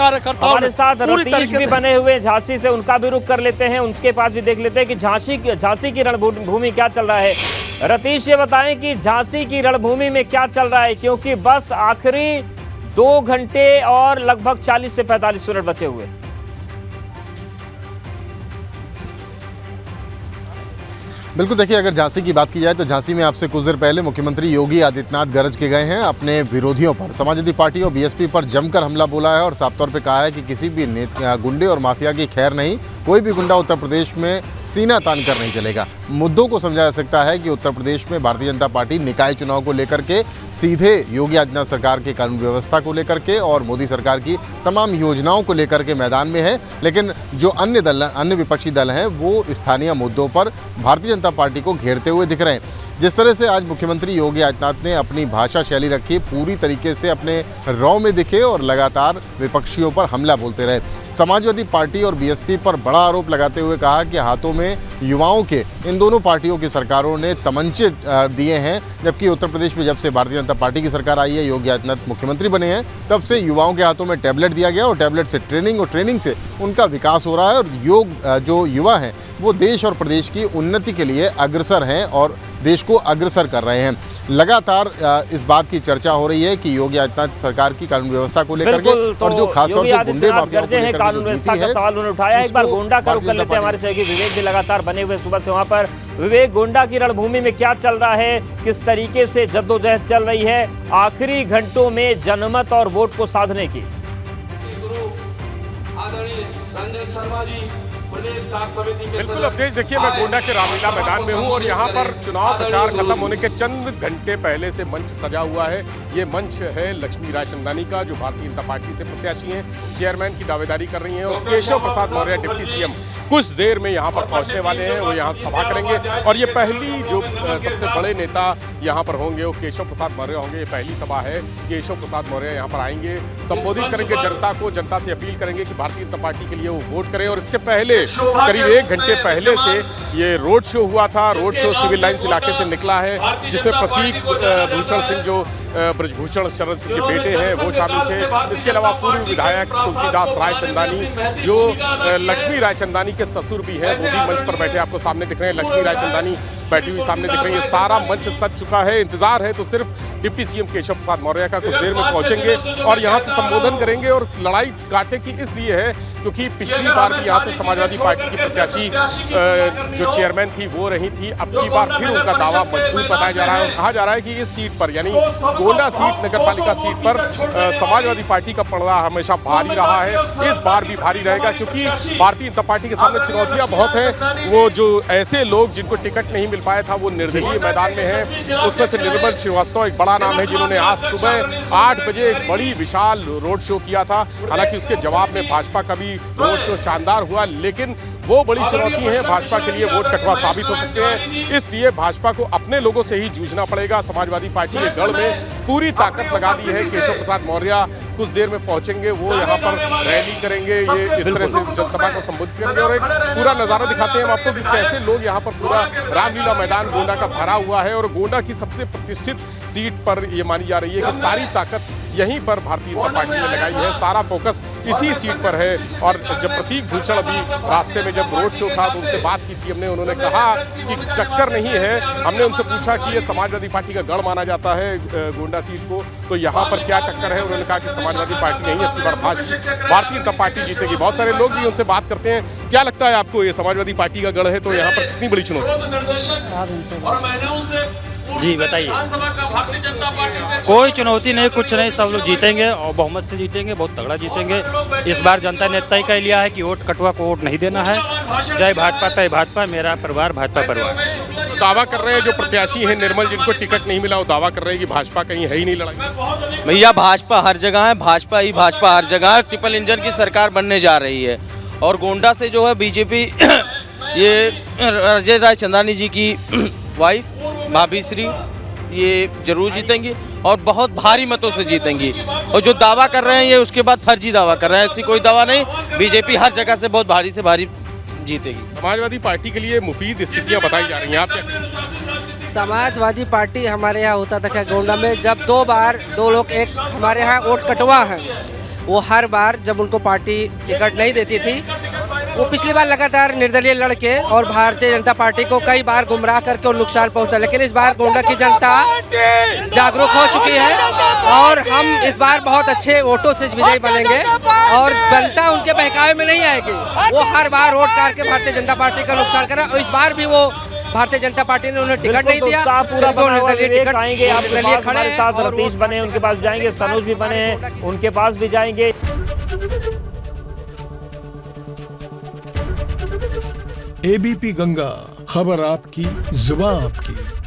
कार्यकर्ताओं हमारे साथ रतीश भी बने हुए झांसी से, उनका भी रुख कर लेते हैं, उनके पास भी देख लेते हैं कि झांसी की रणभूमि क्या चल रहा है। रतीश, ये बताएं कि झांसी की रणभूमि में क्या चल रहा है, क्योंकि बस आखिरी 2 घंटे और लगभग 40 से 45 मिनट बचे हुए। बिल्कुल, देखिए अगर झांसी की बात की जाए तो झांसी में आपसे कुछ देर पहले मुख्यमंत्री योगी आदित्यनाथ गरज के गए हैं अपने विरोधियों पर। समाजवादी पार्टी और बीएसपी पर जमकर हमला बोला है और साफ तौर पे कहा है कि किसी भी गुंडे और माफिया की खैर नहीं, कोई भी गुंडा उत्तर प्रदेश में सीना तान कर नहीं चलेगा। मुद्दों को समझा जा सकता है कि उत्तर प्रदेश में भारतीय जनता पार्टी निकाय चुनाव को लेकर के सीधे योगी आदित्यनाथ सरकार की कानून व्यवस्था को लेकर के और मोदी सरकार की तमाम योजनाओं को लेकर के मैदान में है, लेकिन जो अन्य विपक्षी दल हैं वो स्थानीय मुद्दों पर भारतीय जनता पार्टी को घेरते हुए दिख रहे हैं। जिस तरह से आज मुख्यमंत्री योगी आदित्यनाथ ने अपनी भाषा शैली रखी, पूरी तरीके से अपने रौ में दिखे और लगातार विपक्षियों पर हमला बोलते रहे। समाजवादी पार्टी और बीएसपी पर बड़ा आरोप लगाते हुए कहा कि हाथों में युवाओं के इन दोनों पार्टियों की सरकारों ने तमंचे दिए हैं, जबकि उत्तर प्रदेश में जब से भारतीय जनता पार्टी की सरकार आई है, योगी आदित्यनाथ मुख्यमंत्री बने हैं, तब से युवाओं के हाथों में टैबलेट दिया गया और टैबलेट से ट्रेनिंग और ट्रेनिंग से उनका विकास हो रहा है और जो युवा हैं वो देश और प्रदेश की उन्नति के लिए अग्रसर हैं और देश को अग्रसर कर रहे हैं। लगातार इस बात की चर्चा हो रही है कि योगी आदित्यनाथ सरकार की कानून व्यवस्था को लेकर के और जो खासतौर से गुंडे माफियाओं को लेकर कानून व्यवस्था का सवाल उन्होंने उठाया। एक बार गोंडा का रुख कर लेते हैं, हमारे सहयोगी विवेक भी लगातार बने हुए सुबह से वहां पर। विवेक, गोंडा की रणभूमि में क्या चल रहा है, किस तरीके से जद्दोजहद चल रही है आखिरी घंटों में जनमत और वोट को साधने की? आदरणीय रंजन शर्मा जी बिल्कुल अवधेश, देखिए मैं गोंडा के रामलीला मैदान में हूं और यहां पर चुनाव प्रचार खत्म होने के चंद घंटे पहले से मंच सजा हुआ है। ये मंच है लक्ष्मी रायचंदानी का, जो भारतीय जनता पार्टी से प्रत्याशी हैं, चेयरमैन की दावेदारी कर रही हैं, और केशव प्रसाद मौर्य डिप्टी सीएम कुछ देर में यहां पर पहुंचने वाले हैं। वो यहां सभा करेंगे और ये पहली जो सबसे बड़े नेता यहां पर होंगे वो केशव प्रसाद मौर्य होंगे। ये पहली सभा है, केशव प्रसाद मौर्य यहां पर आएंगे, संबोधित करेंगे जनता को, जनता से अपील करेंगे कि भारतीय जनता पार्टी के लिए वो वोट करें। और इसके पहले करीब 1 घंटे पहले से ये रोड शो हुआ था। रोड शो सिविल लाइन्स इलाके से निकला है, जिसमें प्रतीक भूषण सिंह जो ब्रजभूषण शरण सिंह के बेटे हैं वो शामिल थे। इसके अलावा पूर्व विधायक तुलसीदास रायचंदानी जो लक्ष्मी रायचंदानी के ससुर भी हैं, वो भी मंच पर बैठे आपको सामने दिख रहे हैं। लक्ष्मी रायचंदानी बैठी हुई सामने दिख रही है। सारा मंच सज चुका है। इंतजार है तो सिर्फ डिप्टी सीएम केशव प्रसाद मौर्य का कुछ देर में पहुंचेंगे और यहां से संबोधन करेंगे। और लड़ाई कांटे की इसलिए है क्योंकि पिछली बार भी यहां से समाजवादी पार्टी की प्रत्याशी जो चेयरमैन थी वो रही थी। अब की बार फिर उनका दावा मजबूत बताया जा रहा है और कहा जा रहा है कि इस सीट पर यानी गोंडा सीट, नगर पालिका सीट पर समाजवादी पार्टी का पलड़ा हमेशा भारी रहा है, इस बार भी भारी रहेगा। क्योंकि भारतीय जनता पार्टी के सामने चुनौतियां बहुत हैं। वो जो ऐसे लोग जिनको टिकट नहीं मिल पाया था वो निर्दलीय मैदान में है। उसमें से निर्मल श्रीवास्तव एक बड़ा नाम है, जिन्होंने आज सुबह 8 बजे एक बड़ी विशाल रोड शो किया था। हालांकि उसके जवाब में भाजपा का भी रोड शो शानदार हुआ, लेकिन वो बड़ी चुनौती है भाजपा के लिए, वोट कटवा साबित हो सकते हैं। इसलिए भाजपा को अपने लोगों से ही जूझना पड़ेगा। समाजवादी पार्टी ने गढ़ में पूरी ताकत लगा दी है। केशव प्रसाद मौर्य कुछ देर में पहुंचेंगे, वो यहाँ पर रैली करेंगे, ये इस तरह से जनसभा को संबोधित करेंगे। और एक पूरा नजारा दिखाते हैं हम आपको कि कैसे लोग यहाँ पर पूरा रामलीला मैदान गोंडा का भरा हुआ है। और गोंडा की सबसे प्रतिष्ठित सीट पर ये मानी जा रही है कि सारी ताकत यहीं पर भारतीय जनता पार्टी ने लगाई है, सारा फोकस इसी सीट पर है। और जब प्रतीक भूषण अभी रास्ते में जब रोड शो था तो उनसे बात की थी हमने, उन्होंने कहा कि टक्कर नहीं है। हमने उनसे पूछा कि ये समाजवादी पार्टी का गढ़ माना जाता है गोंडा सीट को, तो यहाँ पर क्या टक्कर है। उन्होंने कहा कि समाजवादी पार्टी नहीं, अब की बार भारतीय जनता पार्टी जीतेगी। बहुत सारे लोग भी उनसे बात करते हैं। क्या लगता है आपको, ये समाजवादी पार्टी का गढ़ है तो यहाँ पर कितनी बड़ी चुनौती? जी बताइए। कोई चुनौती नहीं, कुछ नहीं, सब लोग जीतेंगे और बहुमत से जीतेंगे, बहुत तगड़ा जीतेंगे। इस बार जनता ने तय कर लिया है कि वोट कटवा को वोट नहीं देना है। जय भाजपा तय भाजपा, मेरा परिवार भाजपा परिवार। दावा कर रहे हैं जो प्रत्याशी हैं निर्मल, जिनको टिकट नहीं मिला, वो दावा कर रहे हैं कि भाजपा कहीं है ही नहीं लड़ाई। भैया भाजपा हर जगह है, भाजपा ही भाजपा हर जगह है। ट्रिपल इंजन की सरकार बनने जा रही है और गोंडा से जो है बीजेपी ये अजय रायचंदानी जी की वाइफ भाभी श्री ये जरूर जीतेंगी और बहुत भारी मतों से जीतेंगी। और जो दावा कर रहे हैं ये उसके बाद फर्जी दावा कर रहे हैं, ऐसी कोई दावा नहीं। बीजेपी हर जगह से बहुत भारी से भारी जीतेगी। समाजवादी पार्टी के लिए मुफीद स्थितियां बताई जा रही हैं, आप क्या? समाजवादी पार्टी हमारे यहाँ होता था क्या गोंडा में, जब 2 बार 2 लोग एक हमारे यहाँ वोट कटवा है वो हर बार जब उनको पार्टी टिकट नहीं देती थी, वो पिछली बार लगातार निर्दलीय लड़के और भारतीय जनता पार्टी को कई बार गुमराह करके और नुकसान पहुंचा। लेकिन इस बार गोंडा की जनता जागरूक हो चुकी है और हम इस बार बहुत अच्छे वोटों से विजयी बनेंगे और जनता उनके बहकावे में नहीं आएगी। वो हर बार वोट करके भारतीय जनता पार्टी का नुकसान करा और इस बार भी वो भारतीय जनता पार्टी ने उन्हें टिकट नहीं दिया। पूरा बना हुआ विवेक आएंगे आपके निर्दलीय पास, हमारे साथ रतीश बने हैं उनके पास जाएंगे, सनोज भी बने हैं उनके पास भी जाएंगे। एबीपी गंगा, खबर आपकी, जुबान आपकी।